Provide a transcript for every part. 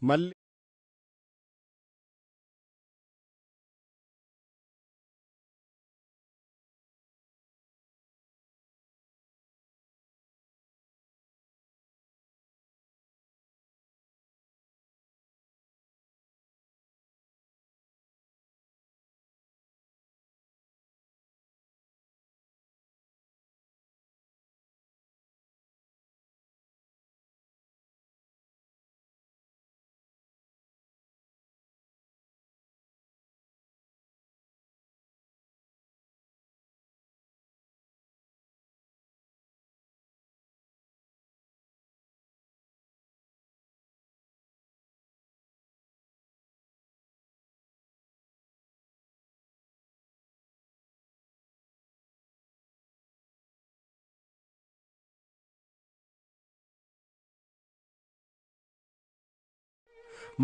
malli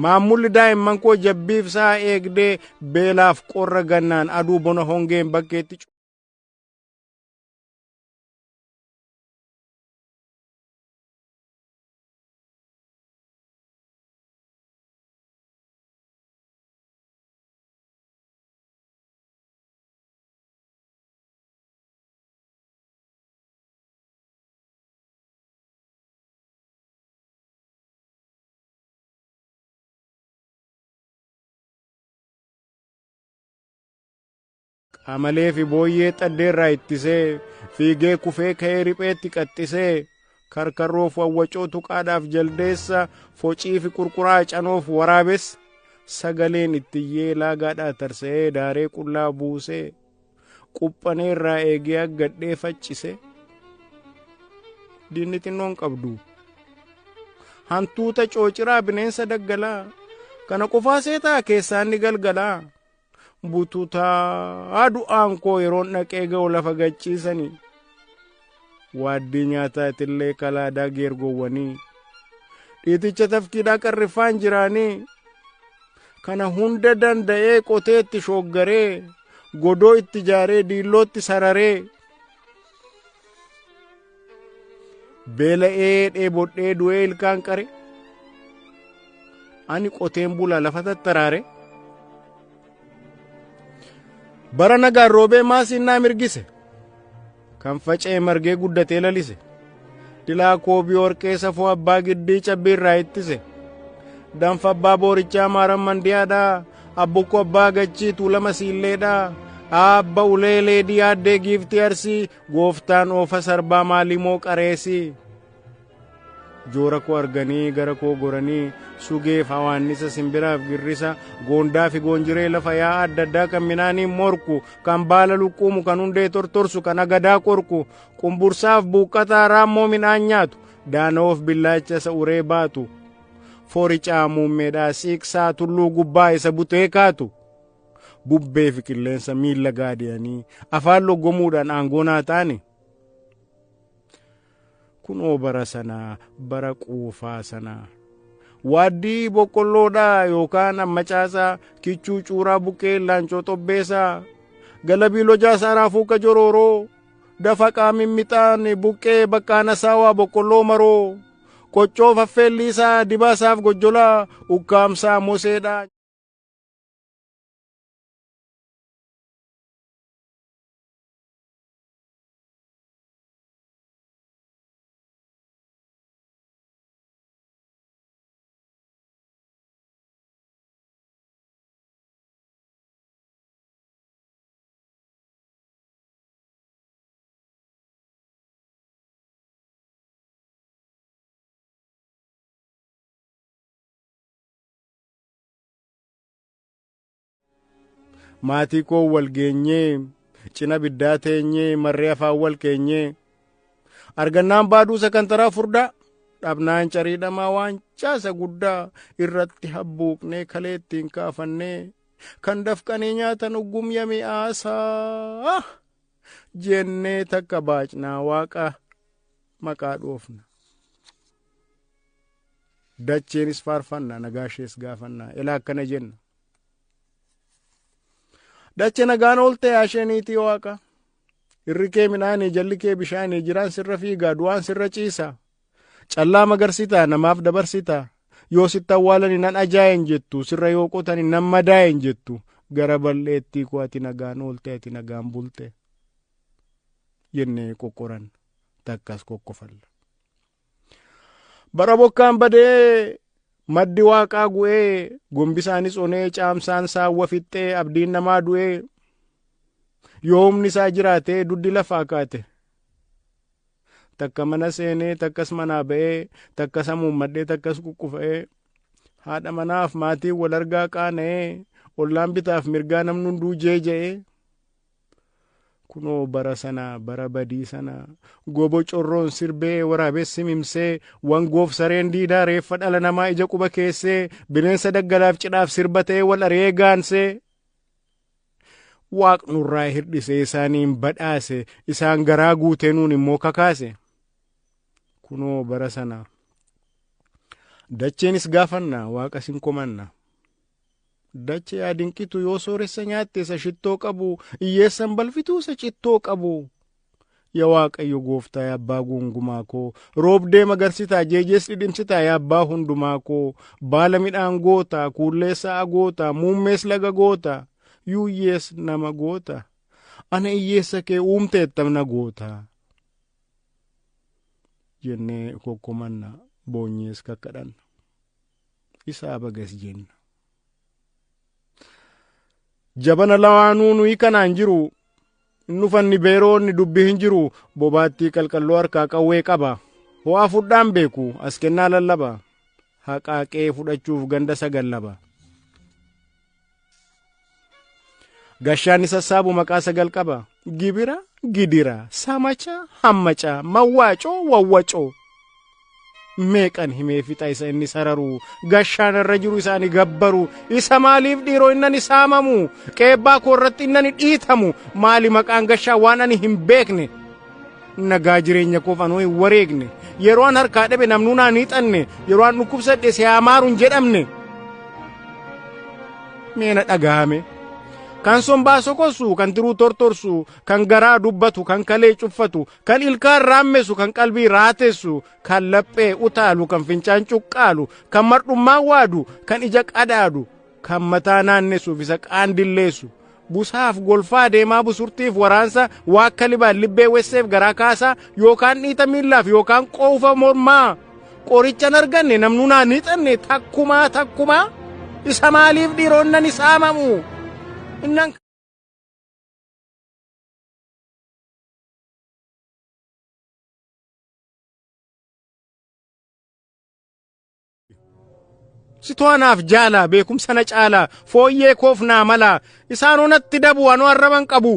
maamulli daa'imman koo jabbiif isaa eegdee beelaaf qorra gannaan aduu bona hongeen bakkeetti amalee fi booyyee xaddeerraa ittisee fiigee kufee ka'ee ripheetti qaxxisee karkarroof wawwacoo tuqaadhaaf jaldeessa focii fi qurquraa canoof waraabes sagaleen ittiyyee laagaadhaa tarsa'ee daaree qullaa buusee quphaneerraa eegee aggadhee faccise diinni xinnoon qabdu hantuuta coociraa bineensa daggalaa kana qofaa seetaa keessaan ni galgalaa bututaa du'aan koo yeroon dhaqee ga'u lafa gachiisanii waaddii nyaataatillee kalaadaa geergowwanii dhiiticha tafkiidhaa qarriffaan jiraanii kana hunda danda'ee qoteetti shooggaree godoo itti ijaaree diillootti sararee beela'ee dheebodhee du'ee ilkaan qare ani qoteen bulaa lafa tattaraare bara nagaan roobee maasinnaa mirgise kan faca'e margee guddatee lalise dilaa koobii warqee safoo abbaa giddii cabbiirraa ittise danfa abbaa boorichaa maaran mandiyaadhaa abbukko abbaa gachii tuulama siilleedhaa abba uleelee diyaaddee giiftii arsii gooftaan oofa sarbaa maalimoo qareesii joora koo arganii gara koo goranii sugeef hawaannisa simbiraaf girrisa goondaa fi goonjiree lafa yaa adda addaa kan minaaniin morku kan baala luqquumu kan hundee tortorsu kan agadaa qorku qumbursaaf buuqqataa raammoo midhaan nyaatu daana'oof billaacha isa uree baatu fooricaa muummeedhaa siiqsaa tulluu gubbaa isa butee kaatu bubbee fi qilleensa miilla gaadiyanii afaan loggomuudhaan aangoonaa taane kunoo bara sanaa bara quufaa sanaa waaddii boqqolloodhaa yookaan ammacaasaa kichuu cuuraa buqqee laancoo xobbeesaa galabii lojaasaa raafuuka jorooroo dafa qaamimmixaan buqqee bakkaana saawaa boqqolloo maroo qoccoo faffeelliisaa dibaasaaf gojjolaa ukkaamsaa moseedhaa maatii koo wal geenyee cina biddaa teenyee marree afaan wal keenyee argannaan baaduu sakantaraa furdaa dhabnaan cariidhamaa waancaasa guddaa irratti habbuuqnee kalee ittiin kaafannee kan dafqanii nyaatan uggumya mi'aasaa jennee takka baacnaa waaqa maqaa dhoofna dacheenis faarfannaa nagaashees gaafannaa ilaa akkana jenna dache nagaan oolte asheniitii waaqa irri kee midhaanii jalli kee bishaanii jiraan sirra fiigaa du'aan sirra ciisa callaa magarsitaa namaaf dabarsitaa yoo sitti awwaalani nan ajaayin jettu, sirra yoo qotani nan madaayin jettu, gara bal'eettii koo ati nagaan oolte ati nagaan bulte jennee qoqqoran takkas kokkofalla. Bara bokkaan badee maddi waaqaa gu'ee, gombisaanis onee, caamsaan saawwa fixxee, abdiin namaa du'ee, yoo humni isaa jiraatee duddi lafaa kaate. Takka mana seenee, takkas manaa ba'ee, takkas hamuummadhee, takkas kukkufa'ee, haadha manaaf maatiin wal argaa qaana'ee, ollaan bitaaf mirgaa namni hunduu jeeja'ee. Kunoo bara sana, bara badii sana, gobo corroon sirbee, waraabessi mimsee, wangoof sareen diidaa reeffa dhala namaa ija quba keessee, bineensa daggalaaf cidhaaf sirba ta'ee wal aree gaansee. Waaqnurraa hirdhisee isaaniin badhaase, isaan garaa guutee nuun immoo kakaase. Kunoo bara sana, dacheenis gaafanna, waaqas hin komanna. Dache yaa dinqitu yoo sooressa nyaatte isa shittoo qabu, hiyyeessan balfituu isa cittoo qabu. Yaa Waaqayyo gooftaa yaa abbaa gungumaa koo, roobdee magarsitaa jeejees dhidhimsitaa yaa abbaa hundumaa koo, baala midhaan goota, kuullee sa'a goota, muummees laga goota, yuuyyees nama goota, ana hiyyeessa kee uumteettam na goota. Jennee kokkomanna, boonyees kakkadhanna, isaa bagas jenna. Jabana lawaanuu nuyi kanaan jiru, nufanni beeroonni dubbii hin jiru, bobaattii qalqalloo harkaa qawwee qaba. Ho'aa fudhaan beeku, as kennaa lallaba, haqaaqee fudhachuuf ganda sagallaba. Gashaan sassaabu maqaa sagal qaba, gibira, gidira, samacha, hammaca, mawwaacoo, wawwacoo. Meeqan himee fixa isa inni sararu, gashaan irra jiru isaani gabbaru, isa maaliif dhiiroo innani saamamu, qeebbaa koo irratti innani dhiitamu, maali maqaan gashaa waan ani hin beekne. Nagaa jireenya koof anoo hin wareegne, yeroo an harkaa dhabe namnuu naa hin hiixanne, yeroo an dhukkubsadhe si haamaaru hin jedhamne. Meena dhagahame. Kan sombaa sokosu, kan tiruu tortorsu, kan garaa dubbatu, kan kalee cuffatu, kan ilkaan raammesu, kan qalbii raatessu, kan laphee utaalu, kan fincaan cuqqaalu, kan mardhummaa waadu, kan ija qadaadu, kan mataa naannessuuf isa qaandilleessu, busaaf golfaa deemaa busurtiif waraansa waakka libaan libbee wesseef garaa kaasaa, yookaan dhiita miillaaf yookaan qoofa mormaa. Qorichan arganne namnuu naa hin hiixanne takkumaa isa maaliif dhiironnani saamamu. Innan sitoanaaf jaala beekumsa na caala, fooyyee koof naa mala, isaan onatti dabu anoo arraban qabu.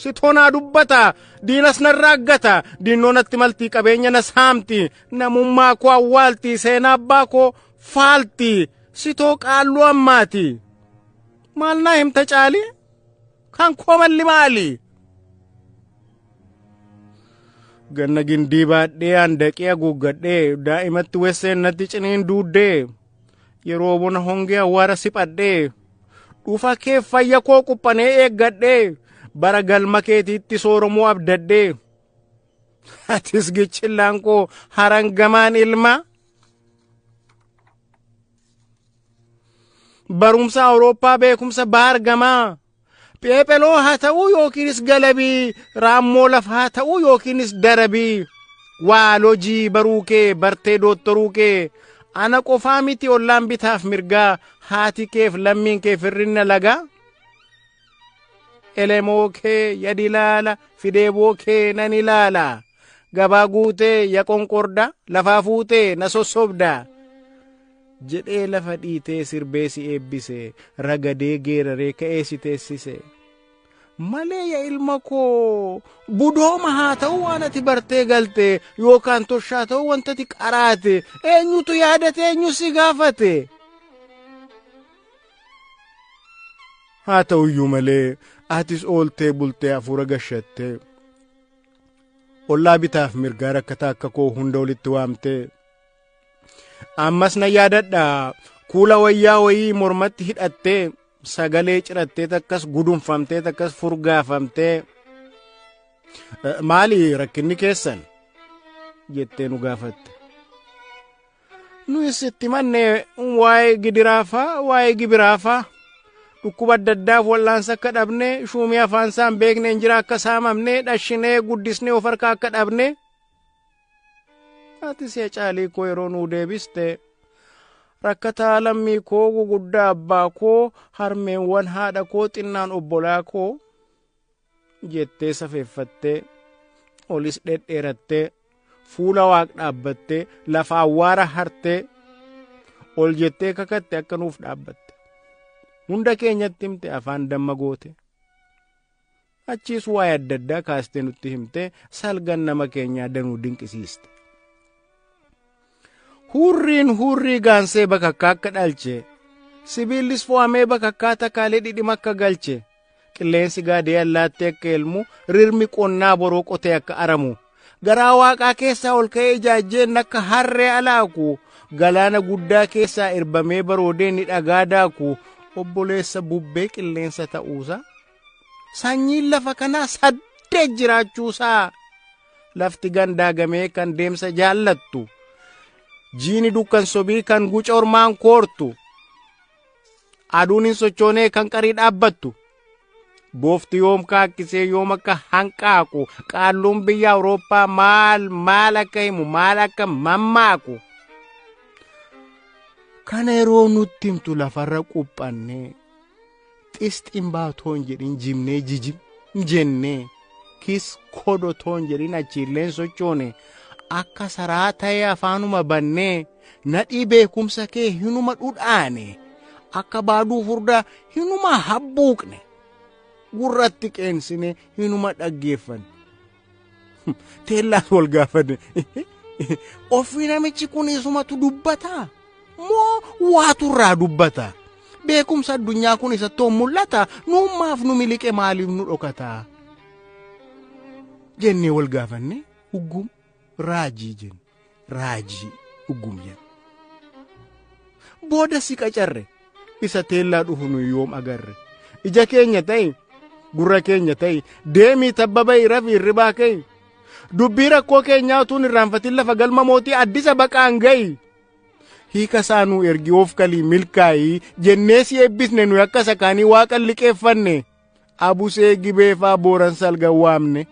Sitoonaa dubbata, diinas narraa aggata, diinnoonatti maltii qabeenya na saamti, namummaa koo awwaalti, seenaa abbaa koo faalti, sitoo qaalluu ammaati. Maal naa himta caali? Kan koo malli maali? Ganna gindii baadhee handaqee haguuggadhee, daa'imatti wesseen natti ciniin duuddee, yeroo bona hongee awwaara siphadhee, dhufa kee fayya koo quphanee eeggadhee, bara galma keetiitti sooromuu abdadhee. Atis gichillaan koo harangamaan ilma. Barumsa Awurooppaa beekumsa baargamaa, pheepheloo haa ta'uu yookiinis galabii, raammoo laf haa ta'uu yookiinis darabii. Waalojii baruu kee bartee doottoruu kee, ana qofaa miti ollaan bitaaf mirgaa, haati keef lammiin kee firrinna lagaa. Elemoo kee yadi ilaala, fideeboo kee nan ilaala, gabaa guutee ya qonqorda, lafaa fuutee na sossobda. Jedhee lafa dhiitee sirbee si eebbise, ragadee geeraree ka'ee si teessise. Malee ya ilma koo, budooma haa ta'uu waan ati bartee galte, yookaan toshaa ta'uu wantati qaraate, eenyutu yaadate eenyu si gaafate. Haa ta'uyyuu malee, atis ooltee bultee hafuura gashattee, ollaa bitaaf mirgaa rakkataa akka koo hunda olitti waamtee. Ammas na yaadadha, kuula wayyaa wayii mormatti hidhattee, sagalee cirattee takkas gudunfamtee takkas furgaafamtee. Maali rakkinni keessan? Jettee nu gaafatte. nu isitti manne waa'ee gidiraafaa waa'ee gibiraafaa dhukkuba adda addaaf wallaansa akka dhabne shuumii afaan isaan beekne hin jira akka saamamne dhashinee guddisnee of harkaa akka dhabne ati si'a caalii koo yeroo nuu deebiste rakkataa lammii koo guguddaa abbaa koo harmeewwan haadha koo xinnaan obbolaa koo jettee safeeffattee olis dhedheerattee fuula waaq dhaabbattee lafa awwaara hartee ol jettee kakatte akka nuuf dhaabbatte hunda keenyatti himte afaan damma goote achiis waa'ee adda addaa kaastee nutti himte salgan nama keenyaa danuu dinqisiiste. Hurrii gaansee bakakkaa akka dhalche sibiillis fo'amee bakakkaa takaalee dhidhima akka galche qilleensi gaadee allaattee akka elmu rirmi qonnaa boroo qotee akka aramu garaa waaqaa keessaa ol ka'ee ijaajjeen akka harree alaaku galaana guddaa keessaa irbamee baroodeen ni dhagaa daaku obboleessa bubbee qilleensa ta'uusaa sanyiin lafa kanaa saddeet jiraachuusaa lafti gandaagamee kan deemsa jaallattu jiini dukkan sobii kan guca ormaan koortu aduun hin sochoonee kan qarii dhaabbattu boofti yoom kaakkisee yoom akka hanqaaqu qaalluun biyya Awurooppaa maal akka himu maal akka mammaaku kana yeroo nutti himtu lafarra quphannee xisxiin baatoon jedhin jimnee jijim jennee kis kodotoon jedhin achiilleen sochoone akka saraa ta'ee afaanuma bannee nadhii beekumsa kee hinuma dhudhaane akka baaduu furdaa hinuma habbuuqne gurratti qeensine hinuma dhaggeeffanne teellaas wal gaafanne ofii namichi kun isumatu dubbataa moo waaturraa dubbataa beekumsa addunyaa kun isattoo mul'ata nuummaaf nu miliqe maaliif nu dhokataa jennee wal gaafanne huggum raajii jenna raajii huggum jenna booda si qacarre isa teellaa dhufu nu yoom agarre ija keenya ta'e gurra keenya ta'e deemii tabba ba'i rafii irribaa ka'e dubbii rakkoo keenyaa utuun irraanfatin lafa galma mootii addisa baqaan ga'i hiika saanuu ergi of kalii milkaa'ii jennee si eebbisne nu akka sakaanii waaqan liqeeffanne abusee gibeefaa booran salgan waamne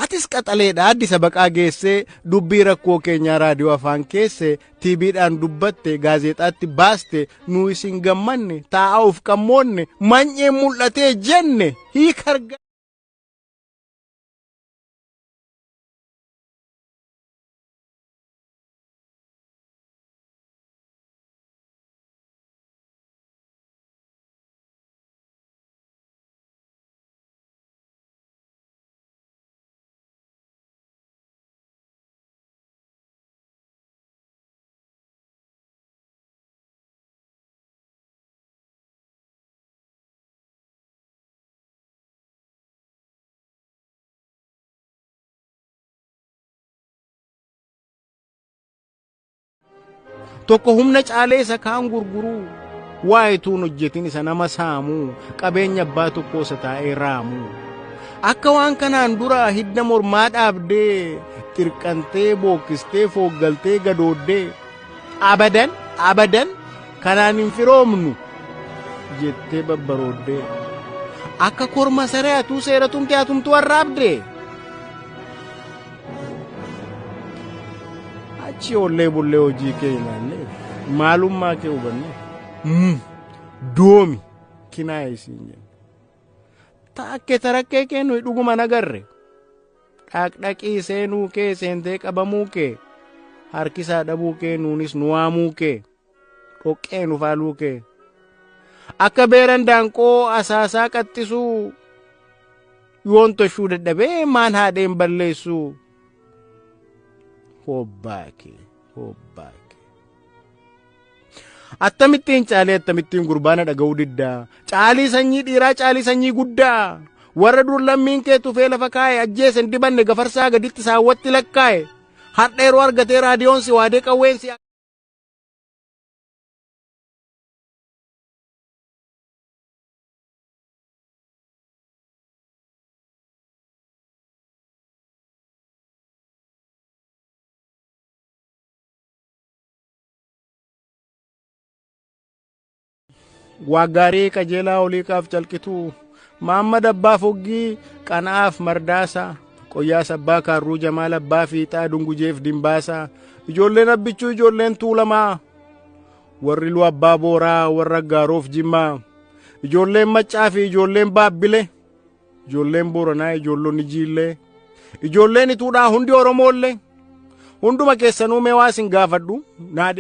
atis qaxaleedha addisa baqaa geessee dubbii rakkoo keenyaa raadiyoo afaan keesse tiibiidhaan dubbatte gaazexaatti baaste nu isin gammanne taa'aa of qammoonne many'ee mul'atee jenne hiika arga tokko humna caalee isa kaan gurguruu waayituun hojjetin isa nama saamuu qabeenya abbaa tokkoo isa taa'ee raamuu akka waan kanaan dura hidda mormaa dhaabdee xirqantee bookkistee fooggaltee gadooddee abadan kanaan hin firoomnu jettee babbarooddee akka korma saree atuu seeratumte atumtu warraabdee achi ollee bullee hojii kee ilaallee maalummaa kee hubanne doomi kinaa isiin jenna taakke tarakkee kee nuyi dhuguma nagarre dhaqdhaqii seenuu kee seentee qabamuu kee harkisaa dhabuu kee nuunis nu waamuu kee dhoqqee nu faaluu kee akka beeran daanqoo asaasaa qaxxisuu yoon toshuu dadhabee maan haadheen balleessuu hobbaake attamittiin caalee attamittiin gurbaana dhaga'uu diddaa caalii sanyii dhiiraa caalii sanyii guddaa warra dur lammiin kee tufee lafa kaa'e ajjeesen dibanne gafarsaa gaditti saawwatti lakkaa'e har'a yeroo argatee raadiyoon si waadee qawween si Waggaarii qajeelaa oliiqaaf calqituu Mahammad Abbaa Foggii Qana'aaf Mardaasaa Qoyyaas Abbaa Kaarruu Jamaal Abbaa Fiixaa Dungujeef Dimbaasaa ijoolleen Abbichuu ijoolleen Tuulamaa warri Lu Abbaa Booraa warra Gaaroof Jimmaa ijoolleen Maccaa fi ijoolleen Baabbilee ijoolleen Booranaa ijoollonni Jiillee ijoolleen Ituudhaa hundi Oromoollee hunduma keessanuu mee waa isin gaafadhu naa